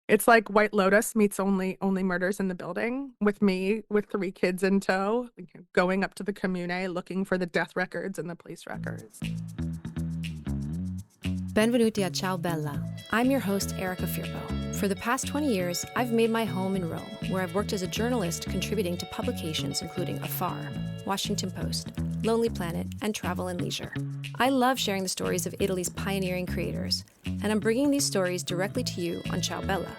It's like White Lotus meets only murders in the building with me with three kids in tow, like, going up to the commune looking for the death records and the police records. Benvenuti a Ciao Bella. I'm your host, Erica Firpo. For the past 20 years, I've made my home in Rome, where I've worked as a journalist contributing to publications including Afar, Washington Post, Lonely Planet, and Travel and Leisure. I love sharing the stories of Italy's pioneering creators, and I'm bringing these stories directly to you on Ciao Bella.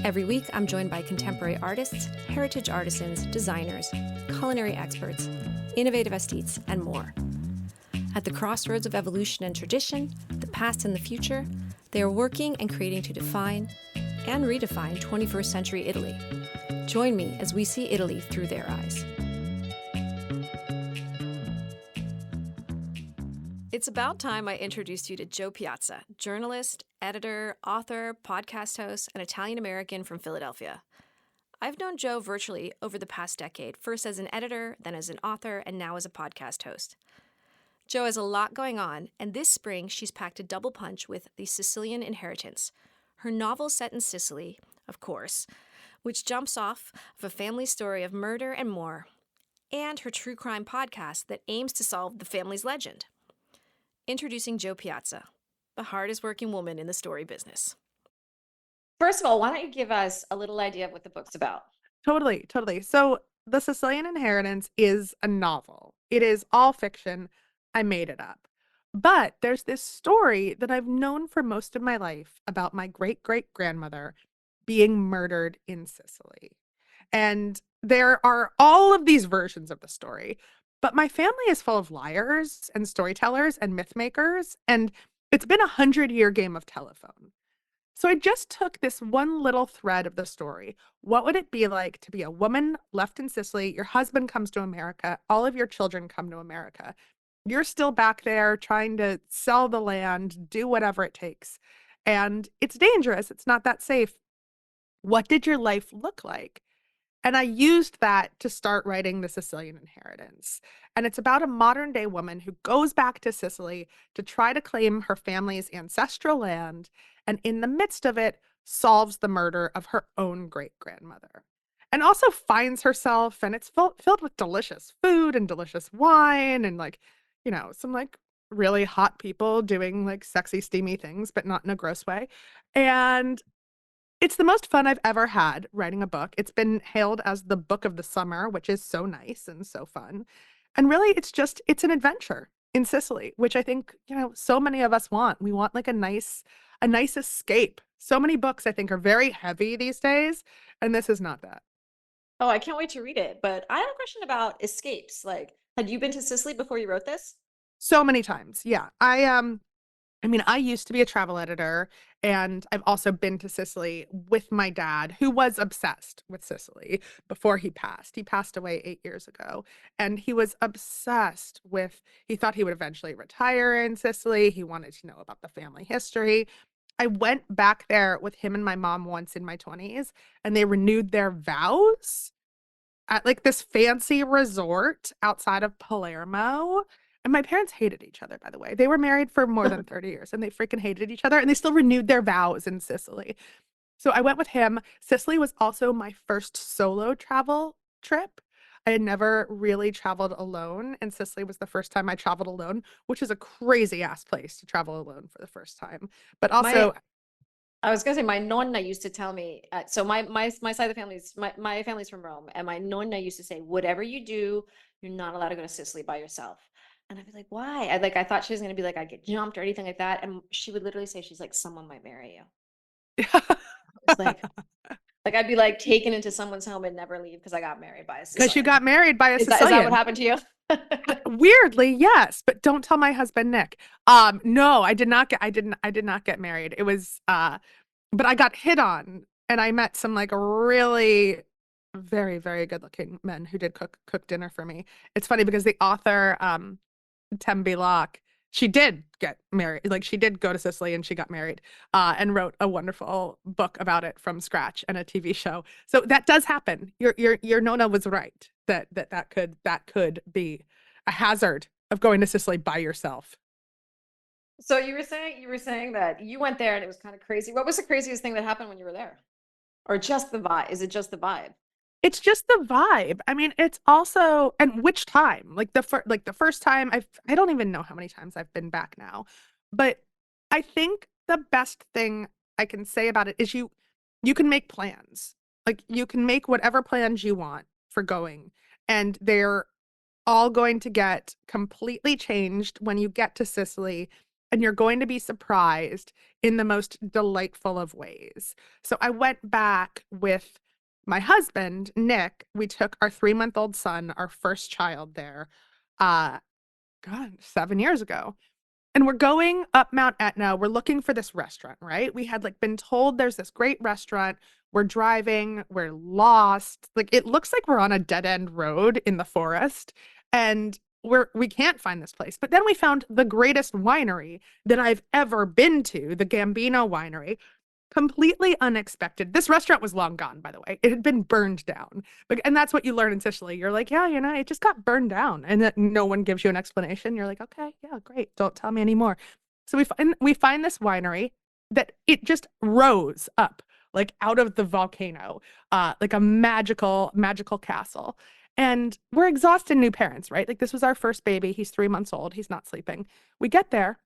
Every week, I'm joined by contemporary artists, heritage artisans, designers, culinary experts, innovative aesthetes, and more. At the crossroads of evolution and tradition, the past and the future, they are working and creating to define and redefine 21st century Italy. Join me as we see Italy through their eyes. It's about time I introduced you to Jo Piazza, journalist, editor, author, podcast host, and Italian-American from Philadelphia. I've known Jo virtually over the past decade, first as an editor, then as an author, and now as a podcast host. Jo has a lot going on, and this spring she's packed a double punch with The Sicilian Inheritance, her novel set in Sicily, of course, which jumps off of a family story of murder and more, and her true crime podcast that aims to solve the family's legend. Introducing Jo Piazza, the hardest working woman in the story business. First of all, why don't you give us a little idea of what the book's about? Totally. So The Sicilian Inheritance is a novel. It is all fiction. I made it up. But there's this story that I've known for most of my life about my great-great-grandmother being murdered in Sicily. And there are all of these versions of the story, but my family is full of liars and storytellers and myth makers, and it's been a 100-year game of telephone. So I just took this one little thread of the story. What would it be like to be a woman left in Sicily? Your husband comes to America. All of your children come to America. You're still back there trying to sell the land, do whatever it takes. And it's dangerous. It's not that safe. What did your life look like? And I used that to start writing The Sicilian Inheritance. And it's about a modern day woman who goes back to Sicily to try to claim her family's ancestral land, and in the midst of it, solves the murder of her own great-grandmother. And also finds herself, and it's filled with delicious food and delicious wine and some really hot people doing like sexy, steamy things, but not in a gross way. And it's the most fun I've ever had writing a book. It's been hailed as the book of the summer, which is so nice and so fun. And really, it's an adventure in Sicily, which I think, so many of us want. We want like a nice escape. So many books I think are very heavy these days, and this is not that. Oh, I can't wait to read it. But I have a question about escapes. Like, had you been to Sicily before you wrote this? So many times. Yeah. I used to be a travel editor, and I've also been to Sicily with my dad, who was obsessed with Sicily before he passed. He passed away 8 years ago, and he was obsessed he thought he would eventually retire in Sicily. He wanted to know about the family history. I went back there with him and my mom once in my 20s, and they renewed their vows at like this fancy resort outside of Palermo. And my parents hated each other, by the way. They were married for more than 30 years and they freaking hated each other, and they still renewed their vows in Sicily. So I went with him. Sicily was also my first solo travel trip. I had never really traveled alone, and Sicily was the first time I traveled alone, which is a crazy ass place to travel alone for the first time. But My also, I was gonna say my nonna used to tell me. So my side of the family's my family's from Rome, and my nonna used to say, whatever you do, you're not allowed to go to Sicily by yourself. And I'd be like, why? I thought she was gonna be like I get jumped or anything like that, and she would literally say, she's like, someone might marry you. It's like I'd be like taken into someone's home and never leave because I got married by a because you Sicilian. got married by a Is that what Sicilian. happened to you? Weirdly, yes, but don't tell my husband Nick. No, I did not get married. It was but I got hit on, and I met some like really very, very good looking men who did cook dinner for me. It's funny because the author, Tembi Locke, she did get married. Like she did go to Sicily and she got married, and wrote a wonderful book about it from scratch and a TV show. So that does happen. Your Nona was right that could be a hazard of going to Sicily by yourself. So you were saying that you went there and it was kind of crazy. What was the craziest thing that happened when you were there? Or just the vibe? Is it just the vibe? It's just the vibe. I mean, it's also, and which time? Like the first time I don't even know how many times I've been back now. But I think the best thing I can say about it is you can make plans. Like you can make whatever plans you want for going, and they're all going to get completely changed when you get to Sicily, and you're going to be surprised in the most delightful of ways. So I went back with my husband, Nick. We took our 3-month-old son, our first child there, uh, God, 7 years ago. And we're going up Mount Etna. We're looking for this restaurant, right? We had like been told there's this great restaurant. We're driving, we're lost. Like it looks like we're on a dead-end road in the forest and we can't find this place. But then we found the greatest winery that I've ever been to, the Gambino Winery, completely unexpected. This restaurant was long gone, by the way. It had been burned down. And that's what you learn in Sicily. You're like, yeah, it just got burned down. And that no one gives you an explanation. You're like, okay, yeah, great. Don't tell me anymore. So we find this winery that it just rose up like out of the volcano, like a magical castle. And we're exhausted new parents, right? Like this was our first baby. He's 3 months old. He's not sleeping. We get there,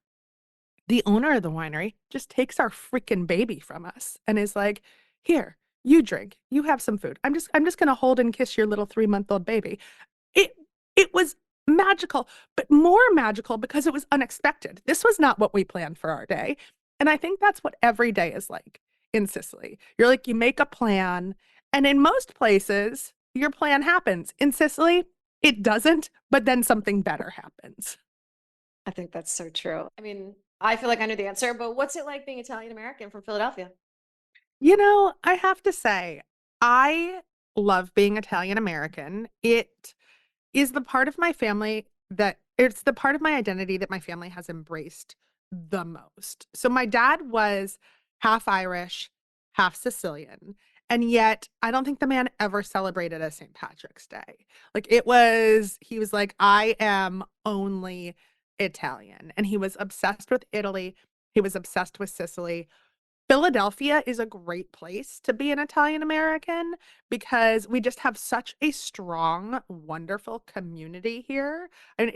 the owner of the winery just takes our freaking baby from us and is like, "Here, you drink. You have some food. I'm just gonna hold and kiss your little 3-month-old baby." It it was magical, but more magical because it was unexpected. This was not what we planned for our day. And I think that's what every day is like in Sicily. You're like you make a plan, and in most places, your plan happens. In Sicily, it doesn't, but then something better happens. I think that's so true. I mean, I feel like I know the answer, but what's it like being Italian American from Philadelphia? I have to say, I love being Italian American. It is the part of my family that it's the part of my identity that my family has embraced the most. So my dad was half Irish, half Sicilian, and yet I don't think the man ever celebrated a St. Patrick's Day. He was like, I am only Italian. And he was obsessed with Italy. He was obsessed with Sicily. Philadelphia is a great place to be an Italian American because we just have such a strong, wonderful community here. And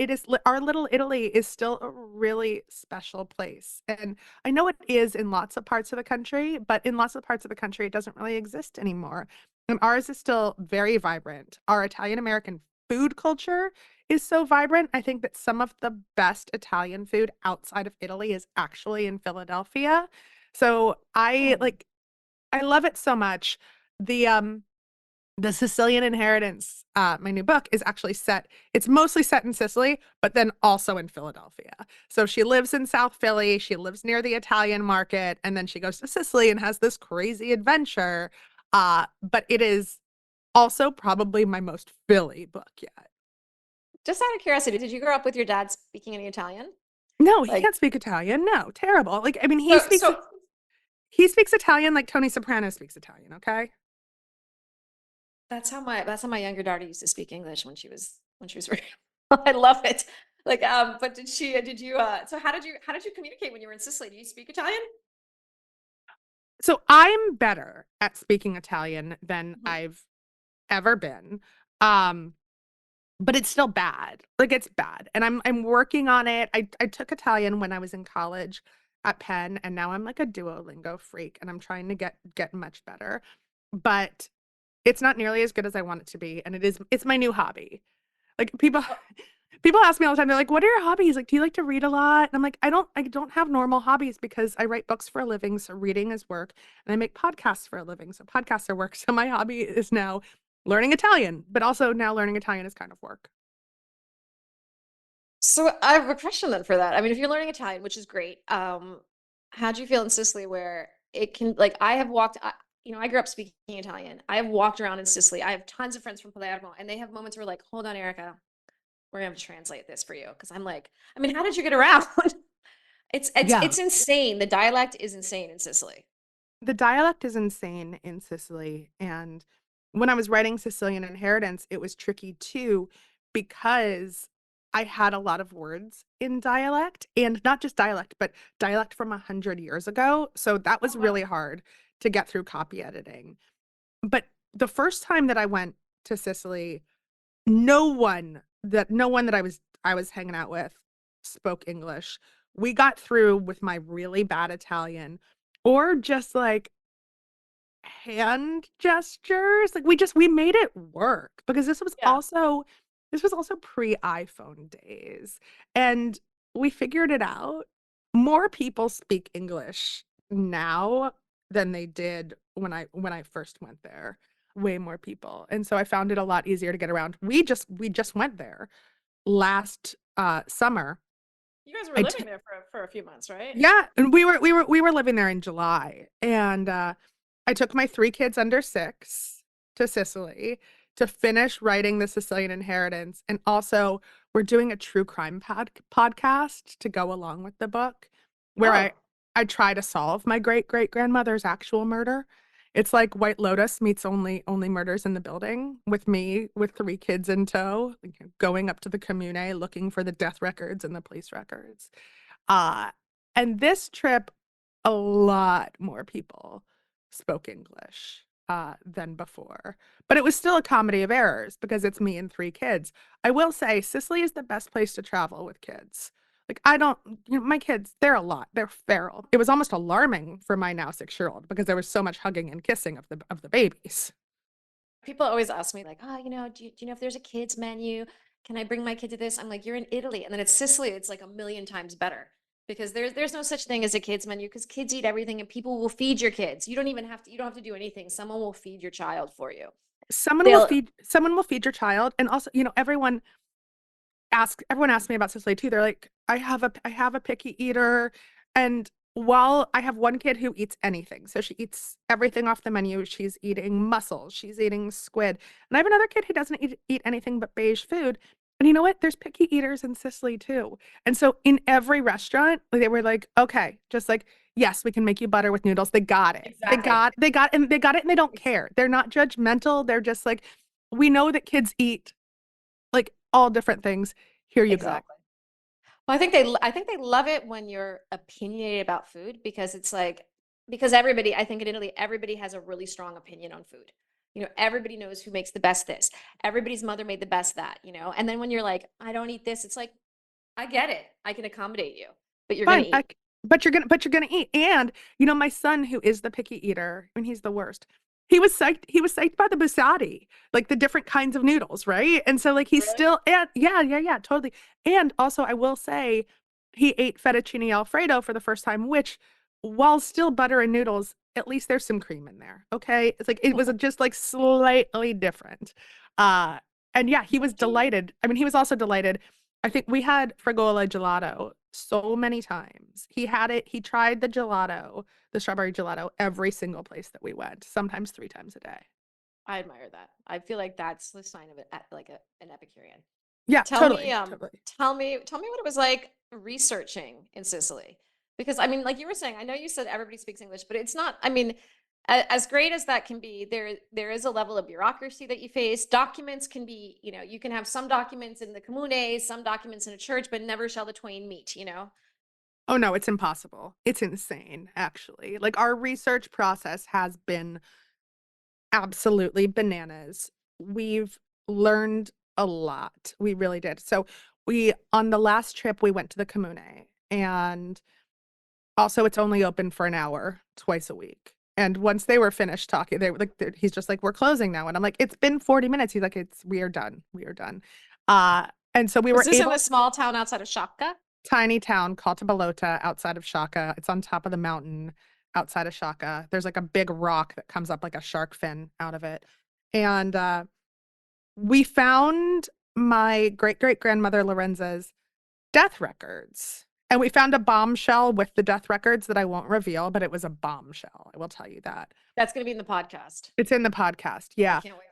our little Italy is still a really special place. And I know it is in lots of parts of the country, but in lots of parts of the country, it doesn't really exist anymore. And ours is still very vibrant. Our Italian American food culture is so vibrant. I think that some of the best Italian food outside of Italy is actually in Philadelphia. So Oh. I love it so much. The um the Sicilian Inheritance, my new book is actually it's mostly set in Sicily, but then also in Philadelphia. So she lives in South Philly, she lives near the Italian market, and then she goes to Sicily and has this crazy adventure. But it is also probably my most Philly book yet. Just out of curiosity, did you grow up with your dad speaking any Italian? No, he Like, can't speak Italian. No, terrible. Like, I mean, so he speaks Italian like Tony Soprano speaks Italian, okay? that's how my younger daughter used to speak English when she was very I love it. Like, but so how did you communicate when you were in Sicily? Do you speak Italian? So I'm better at speaking Italian than Mhm. I've ever been. Um, but it's still bad. Like it's bad. And I'm working on it. I took Italian when I was in college at Penn, and now I'm like a Duolingo freak and I'm trying to get much better. But it's not nearly as good as I want it to be, and it's my new hobby. Like Oh, people ask me all the time, they're like, "What are your hobbies? Like, do you like to read a lot?" And I'm like, I don't have normal hobbies because I write books for a living, so reading is work, and I make podcasts for a living, so podcasts are work. So my hobby is now learning Italian, but also now learning Italian is kind of work. so I have a question then for that. I mean, if you're learning Italian, which is great, how do you feel in Sicily where it can like I have walked I grew up speaking Italian. I have walked around in Sicily. I have tons of friends from Palermo, and they have moments where like, hold on, Erica, we're gonna have to translate this for you. Because I'm like, I mean, how did you get around? It's it's Yeah. it's insane. The dialect is insane in Sicily. The dialect is insane in Sicily. And when I was writing Sicilian Inheritance, it was tricky too because I had a lot of words in dialect, and not just dialect, but dialect from 100 years ago. So that Oh, was wow. really hard to get through copy editing. But the first time that I went to Sicily, no one that I was hanging out with spoke English. We got through with my really bad Italian or just like hand gestures. Like we made it work because Yeah. this was also pre-iPhone days. And we figured it out. More people speak English now than they did when I first went there. Way more people. And so I found it a lot easier to get around. We just went there last summer. You guys were I living t there for a few months, right? Yeah, and we were living there in July, and I took my 3 kids under 6 to Sicily to finish writing the Sicilian Inheritance, and also we're doing a true crime podcast to go along with the book, where I Oh, I try to solve my great great grandmother's actual murder. It's like White Lotus meets only murders in the building with me with 3 kids in tow, like, going up to the commune looking for the death records and the police records. Uh, and this trip, a lot more people spoke English than before. But it was still a comedy of errors because it's me and 3 kids. I will say Sicily is the best place to travel with kids. Like I don't, my kids, they're a lot. They're feral. It was almost alarming for my now 6-year-old because there was so much hugging and kissing of the babies. people always ask me like, oh, do you know if there's a kids menu? Can I bring my kid to this? I'm like, you're in Italy, and then it's Sicily. It's like a million times better because there's no such thing as a kids menu because kids eat everything, and people will feed your kids. You don't have to do anything. Someone will feed your child for you. They'll Someone will feed your child, and also, everyone asks me about Sicily too. They're like, I have a picky eater. And while I have one kid who eats anything, so she eats everything off the menu, she's eating mussels, she's eating squid. And I have another kid who doesn't eat anything but beige food. And you know what? There's picky eaters in Sicily too. And so in every restaurant, they were like, okay, just like, yes, we can make you butter with noodles. They got it. exactly. They got it and they don't Ex- care. They're not judgmental. They're just like, we know that kids eat like all different things. Here you go. Exactly. Well, I think they love it when you're opinionated about food because it's like because everybody, I think in Italy, everybody has a really strong opinion on food. Everybody knows who makes the best this. Everybody's mother made the best that. And then when you're like, I don't eat this, it's like, I get it. I can accommodate you, but you're gonna Fine. eat. But you're gonna eat. And my son, who is the picky eater, and he's the worst. He was psyched by the busati, like the different kinds of noodles, right? And so like he's Really? still, and yeah, yeah, yeah, totally. And also I will say he ate fettuccine Alfredo for the first time, which, while still butter and noodles, at least there's some cream in there. Okay. It's like it was just like slightly different. Uh and yeah, he was Do you, delighted. I mean, he was also delighted. I think we had Frigola gelato so many times. He tried the strawberry gelato, every single place that we went, sometimes 3 times a day. I admire that. I feel like that's the sign of an Epicurean. Yeah, Tell me, totally, totally. tell me what it was like researching in Sicily. Because I mean, like you were saying, I know you said everybody speaks English, but it's not, I mean, as great as that can be, there is a level of bureaucracy that you face. Documents can be, you can have some documents in the comune, some documents in a church, but never shall the twain meet. Oh no, it's impossible. It's insane, actually. Like our research process has been absolutely bananas. We've learned a lot. We really did. So we on the last trip we went to the comune, and also it's only open for an hour twice a week. And once they were finished talking, they were like, he's just like, we're closing now. And I'm like, it's been 40 minutes. He's like, we are done. We are done. And so we Was were this in able a small town outside of Shaka? tiny town called Balota outside of Shaka. It's on top of the mountain outside of Shaka. There's like a big rock that comes up like a shark fin out of it. And we found my great great grandmother Lorenza's death records. And we found a bombshell with the death records that I won't reveal, but it was a bombshell. I will tell you that. That's going to be in the podcast. It's in the podcast. I Yeah. can't wait.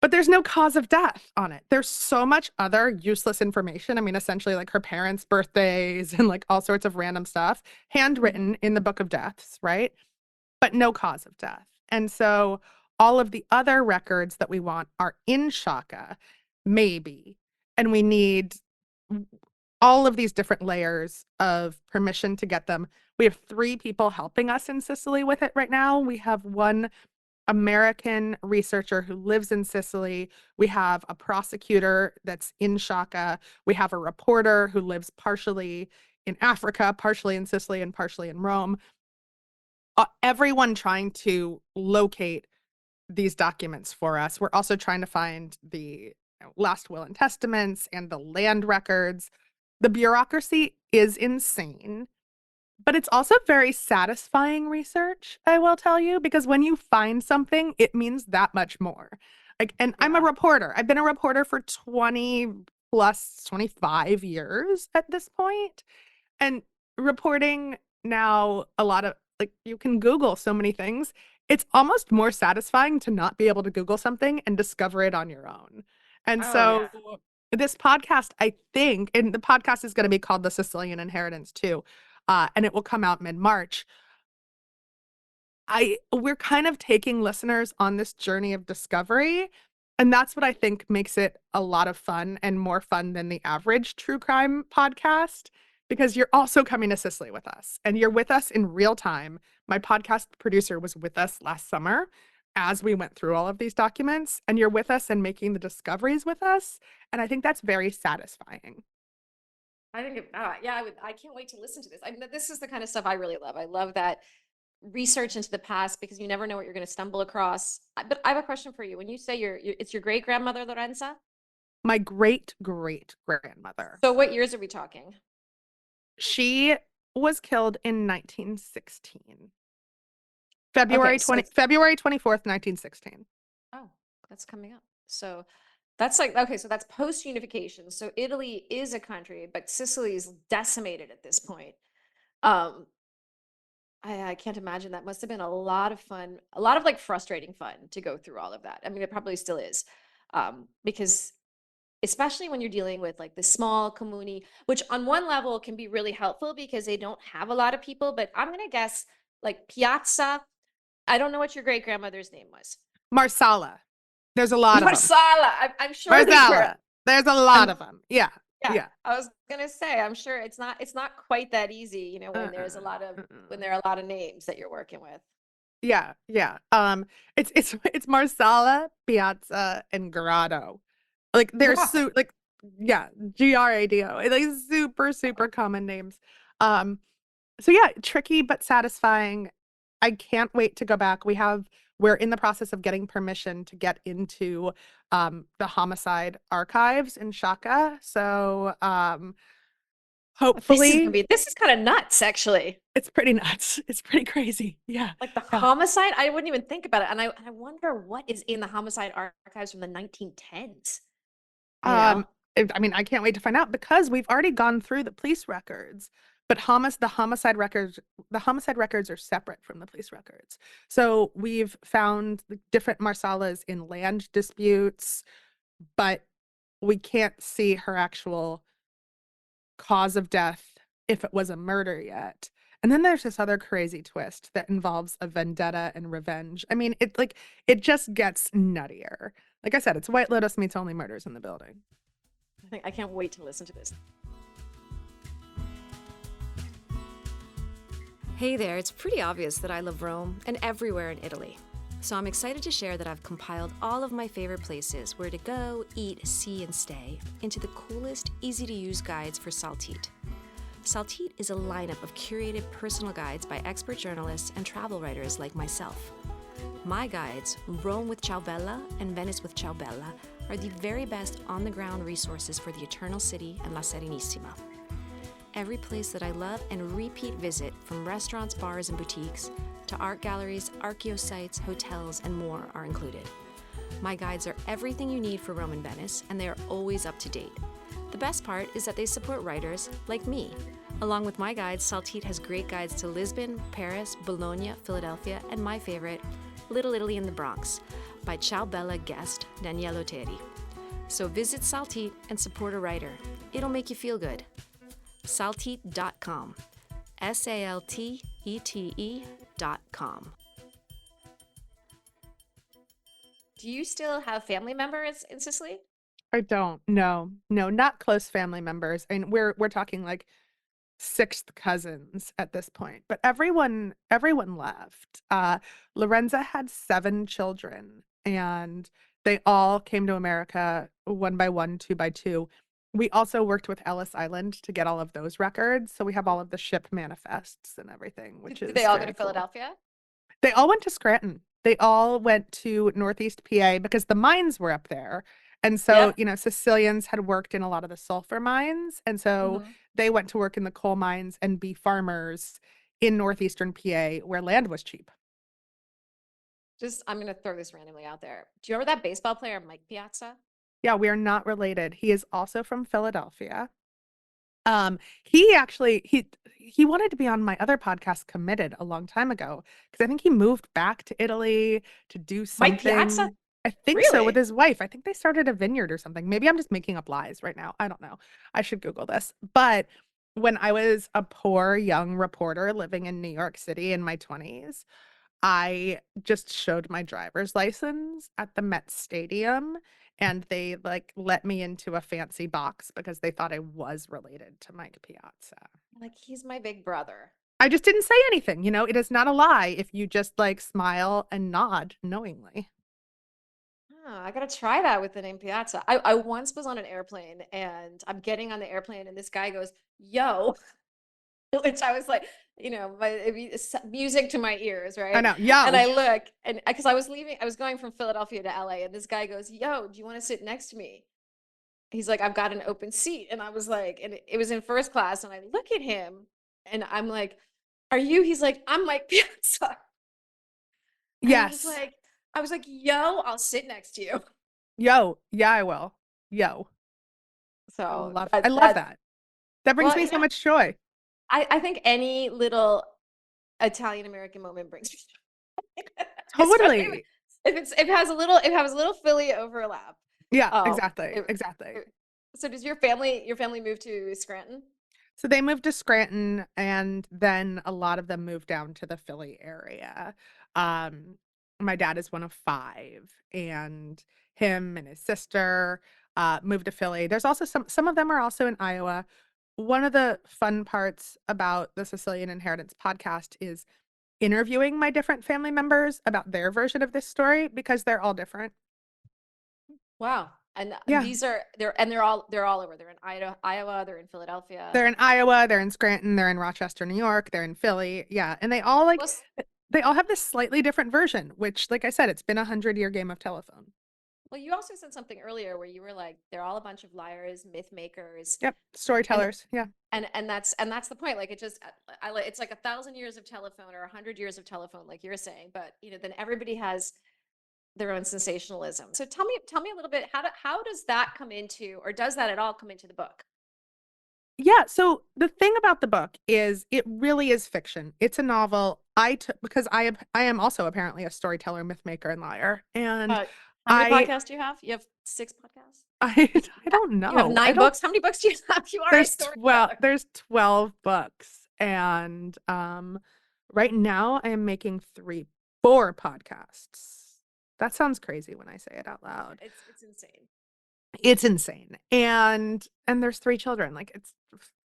But there's no cause of death on it. There's so much other useless information. I mean, essentially, like her parents' birthdays and like all sorts of random stuff, Mhm. handwritten in the Book of Deaths, right? But no cause of death. And so all of the other records that we want are in Shaka, maybe. And we need all of these different layers of permission to get them. We have 3 people helping us in Sicily with it right now. We have one American researcher who lives in Sicily. We have a prosecutor that's in Shaka. We have a reporter who lives partially in Africa, partially in Sicily, and partially in Rome. Everyone trying to locate these documents for us. We're also trying to find the last will and testaments and the land records. The bureaucracy is insane, but it's also very satisfying research, I will tell you, because when you find something, it means that much more. Like, and I'm a Yeah. reporter. I've been a reporter for 20 plus 25 years at this point. And reporting now, a lot of like you can Google so many things. It's almost more satisfying to not be able to Google something and discover it on your own. And Oh yeah. so this podcast, I think, and the podcast is going to be called The Sicilian Inheritance too, and it will come out mid-March. We're kind of taking listeners on this journey of discovery, and that's what I think makes it a lot of fun and more fun than the average true crime podcast because you're also coming to Sicily with us and you're with us in real time. My podcast producer was with us last summer as we went through all of these documents, and you're with us and making the discoveries with us, and I think that's very satisfying. I think, yeah, I can't wait to listen to this. I mean, this is the kind of stuff I really love. I love that research into the past because you never know what you're going to stumble across. But I have a question for you. When you say it's your great grandmother Lorenza. My great great grandmother. So what years are we talking? She was killed in 1916. Okay, so it's February 24th, 1916. oh, that's coming up. So that's like okay, so that's post unification. So Italy is a country, but Sicily is decimated at this point. Um, I can't imagine that must have been a lot of fun, a lot of like frustrating fun to go through all of that. I mean, it probably still is, because especially when you're dealing with like the small comuni, which on one level can be really helpful because they don't have a lot of people. But I'm gonna guess like Piazza. I don't know what your great grandmother's name was. Marsala. There's a lot of them. Marsala. I'm sure they were. Marsala. There's a lot I'm of them. Yeah. Yeah, Yeah. I was gonna say, I'm sure it's not quite that easy, when there's a Uh-uh. lot of when Uh-uh. there are a lot of names that you're working with. Yeah. Yeah. It's Marsala, Piazza, and Grado. Like they're Grado. like yeah, Grado. Like super super common names. Um so yeah, tricky but satisfying. I can't wait to go back. We're in the process of getting permission to get into the homicide archives in Shaka. So hopefully This is kind of nuts, actually. it's pretty nuts. It's pretty crazy. Yeah. Like the Yeah. homicide, I wouldn't even think about it. And I wonder what is in the homicide archives from the 1910s, you know? Um, I mean, I can't wait to find out because we've already gone through the police records, but the homicide records are separate from the police records. So we've found the different Marsalas in land disputes, but we can't see her actual cause of death if it was a murder yet. And then there's this other crazy twist that involves a vendetta and revenge. I mean, it just gets nuttier. Like I said, it's White Lotus meets Only Murders in the Building. I can't wait to listen to this. Hey there, it's pretty obvious that I love Rome and everywhere in Italy. So I'm excited to share that I've compiled all of my favorite places where to go, eat, see, and stay into the coolest, easy-to-use guides for Saltite. Saltite is a lineup of curated personal guides by expert journalists and travel writers like myself. My guides, Rome with Ciao Bella and Venice with Ciao Bella, are the very best on-the-ground resources for the Eternal City and La Serenissima. Every place that I love and repeat visit, from restaurants, bars, and boutiques, to art galleries, archaeo sites, hotels, and more are included. My guides are everything you need for Rome and Venice, and they are always up to date. The best part is that they support writers like me. Along with my guides, Saltite has great guides to Lisbon, Paris, Bologna, Philadelphia, and my favorite, Little Italy in the Bronx, by Ciao Bella guest Daniele Oteri. So visit Saltite and support a writer. It'll make you feel good. Saltite.com. SALTETE.com. Do you still have family members in Sicily? I don't. No, no, not close family members. And we're talking like sixth cousins at this point. But everyone left. Lorenza had 7 children, and they all came to America one by one, two by two. We also worked with Ellis Island to get all of those records, so we have all Mhm. of the ship manifests and everything, which Did they is all go to very cool. Philadelphia? They all went to Scranton. They all went to Northeast PA because the mines were up there. And so, Yep. Sicilians had worked in a lot of the sulfur mines. And so Hmm. they went to work in the coal mines and be farmers in northeastern PA where land was cheap. Just, I'm gonna throw this randomly out there. Do you remember that baseball player, Mike Piazza? Yeah, we are not related. He is also from Philadelphia. He actually he wanted to be on my other podcast, Committed, a long time ago because I think he moved back to Italy to do Mike Piazza? something. I think so with Really? his wife. I think they started a vineyard or something. Maybe I'm just making up lies right now. I don't know. I should Google this. But when I was a poor young reporter living in New York City in my 20s, I just showed my driver's license at the Met Stadium and they like let me into a fancy box because they thought I was related to Mike Piazza. Like, he's my big brother. I just didn't say anything, it is not a lie if you just like smile and nod knowingly. Oh, I gotta try that with the name Piazza. I once was on an airplane and I'm getting on the airplane and this guy goes, yo, which I was like, it's music to my ears, I right? know. And I Yo. look, and because I was going from Philadelphia to LA, and this guy goes, yo, do you want to sit next to me? He's like, I've got an open seat. And I was like, and it was in first class. And I look at him and I'm like, are you? He's like, I'm Mike Piazza. And Yes. I was like, yo, I'll sit next to you. Yo. Yeah, I will. Yo. So I that, love that that. That brings well, me so much joy. I think any little Italian American moment brings me joy. Especially Totally. if it has a little Philly overlap. Yeah, Um, exactly. it- Exactly. so does your family move to Scranton? So they moved to Scranton and then a lot of them moved down to the Philly area. Um, my dad is one of five, and him and his sister moved to Philly. There's also some of them are also in Iowa. One of the fun parts about the Sicilian Inheritance podcast is interviewing my different family members about their version of this story because they're all different. Wow. And Yeah. they're all over. They're in Iowa, they're in Philadelphia. They're in Iowa, they're in Scranton, they're in Rochester, New York, they're in Philly. Yeah. And Plus, they all have this slightly different version, which, like I said, it's been a 100-year game of telephone. well, you also said something earlier where you were like, they're all a bunch of liars, myth makers, Yep. and Storytellers. Yeah. that's the point. Like it just, it's like 1,000 years of telephone or 100 years of telephone, like you're saying. But then everybody has their own sensationalism. So tell me a little bit. How does that come into, or does that at all come into the book? Yeah. So the thing about the book is it really is fiction. It's a novel. Because I am also apparently a storyteller, myth maker, and liar. And How many I podcasts do you have? You have 6 podcasts? I don't You have know. I nine don't books? How many books do you have? You are a storyteller. there's 12 books. And right now I am making 4 podcasts. That sounds crazy when I say it out loud. It's insane. It's insane. And there's 3 children. Like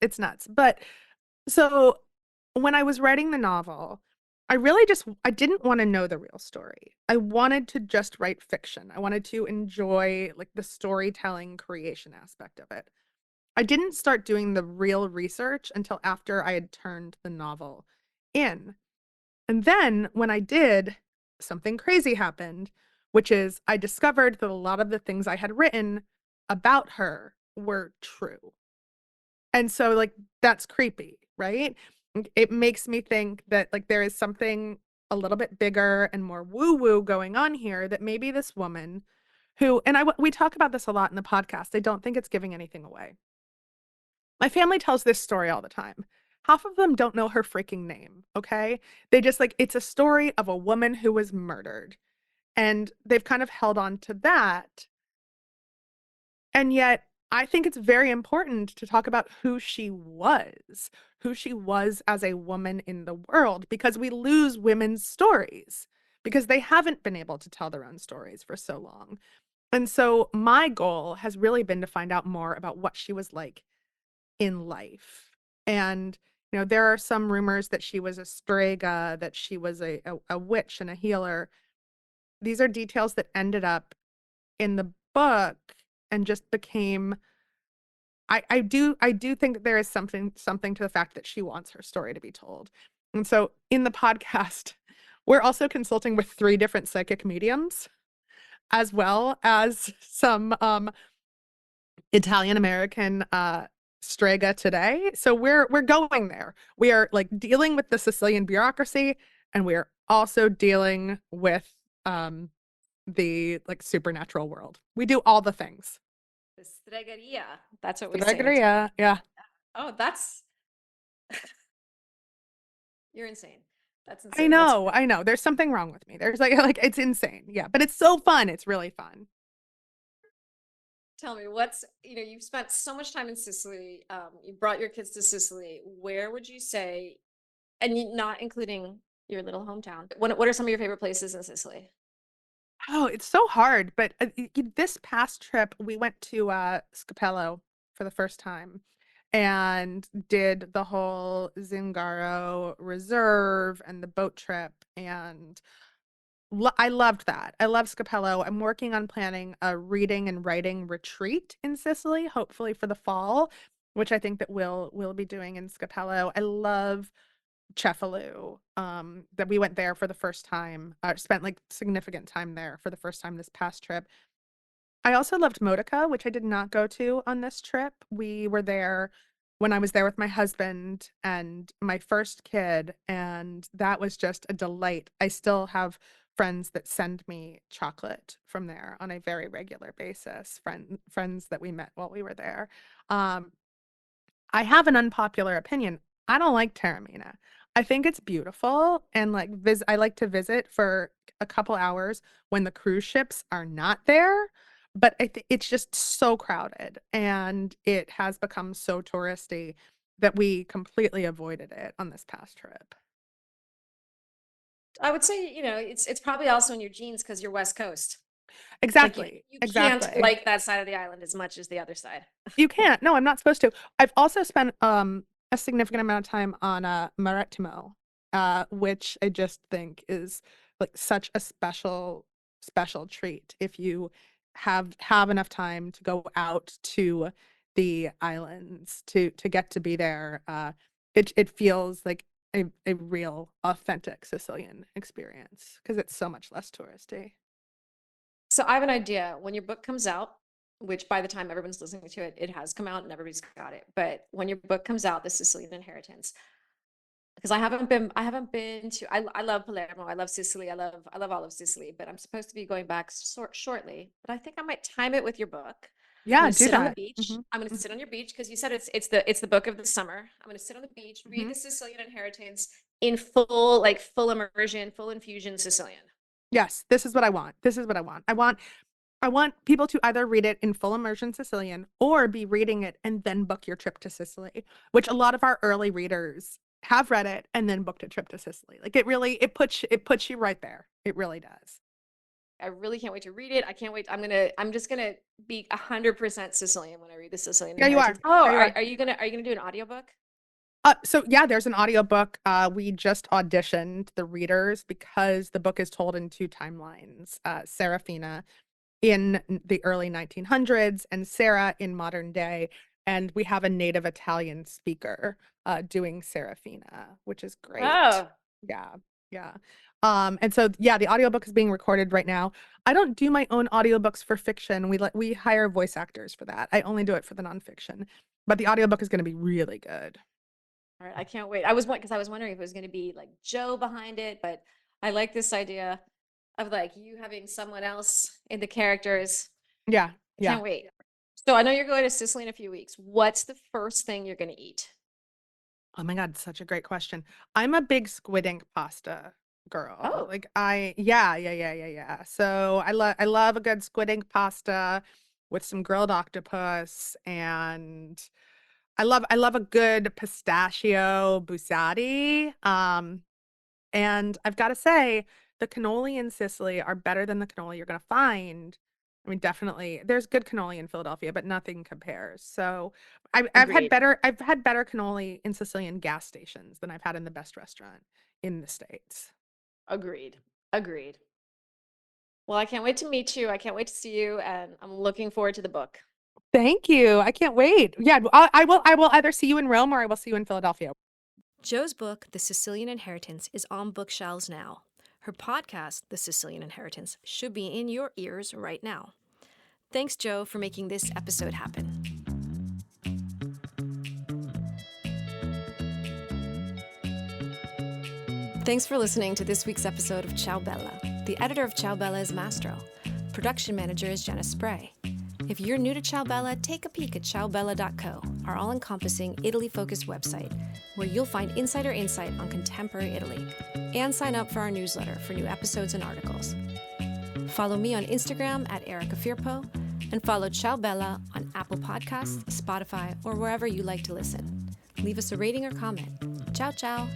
it's nuts. But so when I was writing the novel, I didn't want to know the real story. I wanted to just write fiction. I wanted to enjoy like the storytelling creation aspect of it. I didn't start doing the real research until after I had turned the novel in. And then when I did, something crazy happened, which is I discovered that a lot of the things I had written about her were true. And so like that's creepy, right? It makes me think that like there is something a little bit bigger and more woo-woo going on here that maybe this woman who and we talk about this a lot in the podcast. I don't think it's giving anything away. My family tells this story all the time. Half of them don't know her freaking name, okay? They just like it's a story of a woman who was murdered. And they've kind of held on to that. And yet, I think it's very important to talk about who she was as a woman in the world, because we lose women's stories because they haven't been able to tell their own stories for so long. And so my goal has really been to find out more about what she was like in life. And, there are some rumors that she was a strega, that she was a witch and a healer. These are details that ended up in the book and just became I do think that there is something to the fact that she wants her story to be told. And so in the podcast, we're also consulting with three different psychic mediums, as well as some Italian American strega today. So we're going there. We are like dealing with the Sicilian bureaucracy, and we are also dealing with um the like supernatural world. We do all the things. The stregaria. That's what we say in Italian. Stregheria, yeah. Oh, that's you're insane. That's I insane. That's know, I know. There's something wrong with me. There's like it's insane. Yeah, but it's so fun. It's really fun. tell me you've spent so much time in Sicily. You brought your kids to Sicily. Where would you say, and not including your little hometown, what are some of your favorite places in Sicily? Oh, it's so hard. But this past trip, we went to Scapello for the first time and did the whole Zingaro Reserve and the boat trip. And I loved that. I love Scapello. I'm working on planning a reading and writing retreat in Sicily, hopefully for the fall, which I think that we'll be doing in Scapello. I love Cefalù, that we went there for the first time, spent like significant time there for the first time this past trip. I also loved Modica, which I did not go to on this trip. We were there when I was there with my husband and my first kid, and that was just a delight. I still have friends that send me chocolate from there on a very regular basis, friends that we met while we were there. Um, I have an unpopular opinion. I don't like Taormina. I think it's beautiful and like I like to visit for a couple hours when the cruise ships are not there, but it's just so crowded and it has become so touristy that we completely avoided it on this past trip. I would say, it's probably also in your genes because you're West Coast. Like Exactly. you can't Exactly. like that side of the island as much as the other side. You can't. No, I'm not supposed to. I've also spent a significant amount of time on Marettimo, which I just think is like such a special treat if you have enough time to go out to the islands to get to be there. It feels like a real authentic Sicilian experience because it's so much less touristy. So I have an idea. When your book comes out, which by the time everyone's listening to it, it has come out and everybody's got it. But when your book comes out, The Sicilian Inheritance, because I haven't been to, I love Palermo, I love Sicily, I love all of Sicily, but I'm supposed to be going back shortly. But I think I might time it with your book. I'm Yeah, going to do sit on the that. beach. I'm going to sit on your beach because you said it's the book of the summer. I'm going to sit on the beach, read Hmm. The Sicilian Inheritance in full immersion, full infusion Sicilian. Yes, this is what I want. This is what I want. I want people to either read it in full immersion Sicilian or be reading it and then book your trip to Sicily, which a lot of our early readers have read it and then booked a trip to Sicily. Like it puts you right there. It really does. I really can't wait to read it. I can't wait. I'm just gonna be 100% Sicilian when I read The Sicilian Yeah, you Inheritance. are. Oh, Yeah, you are. are you gonna do an audiobook? So yeah, there's an audiobook. We just auditioned the readers because the book is told in two timelines. Serafina in the early 1900s and Sarah in modern day. And we have a native Italian speaker doing Serafina, which is great. Oh, Yeah, yeah. And so yeah, the audiobook is being recorded right now. I don't do my own audiobooks for fiction. We hire voice actors for that. I only do it for the nonfiction. But the audiobook is going to be really good. all right. I can't wait. Because I was wondering if it was gonna be like Joe behind it, but I like this idea of like you having someone else in the characters. Yeah, I yeah. can't wait. So I know you're going to Sicily in a few weeks. What's the first thing you're gonna eat? Oh my God, such a great question. I'm a big squid ink pasta girl. Oh, Like yeah. So I love a good squid ink pasta with some grilled octopus and I love a good pistachio busati. And I've got to say the cannoli in Sicily are better than the cannoli you're gonna find I mean, definitely, there's good cannoli in Philadelphia, but nothing compares. So, Agreed. I've had better cannoli in Sicilian gas stations than I've had in the best restaurant in the States. Agreed. Agreed. Well, I can't wait to meet you. I can't wait to see you, and I'm looking forward to the book. Thank you. I can't wait. Yeah, I will either see you in Rome or I will see you in Philadelphia. Jo's book, The Sicilian Inheritance, is on bookshelves now. Her podcast, The Sicilian Inheritance, should be in your ears right now. Thanks, Jo, for making this episode happen. Thanks for listening to this week's episode of Ciao Bella. The editor of Ciao Bella is Mastro. Production manager is Jenna Spray. If you're new to Ciao Bella, take a peek at ciaobella.co, our all-encompassing Italy-focused website, where you'll find insider insight on contemporary Italy, and sign up for our newsletter for new episodes and articles. Follow me on Instagram at Erica Firpo, and follow Ciao Bella on Apple Podcasts, Spotify, or wherever you like to listen. Leave us a rating or comment. Ciao, ciao!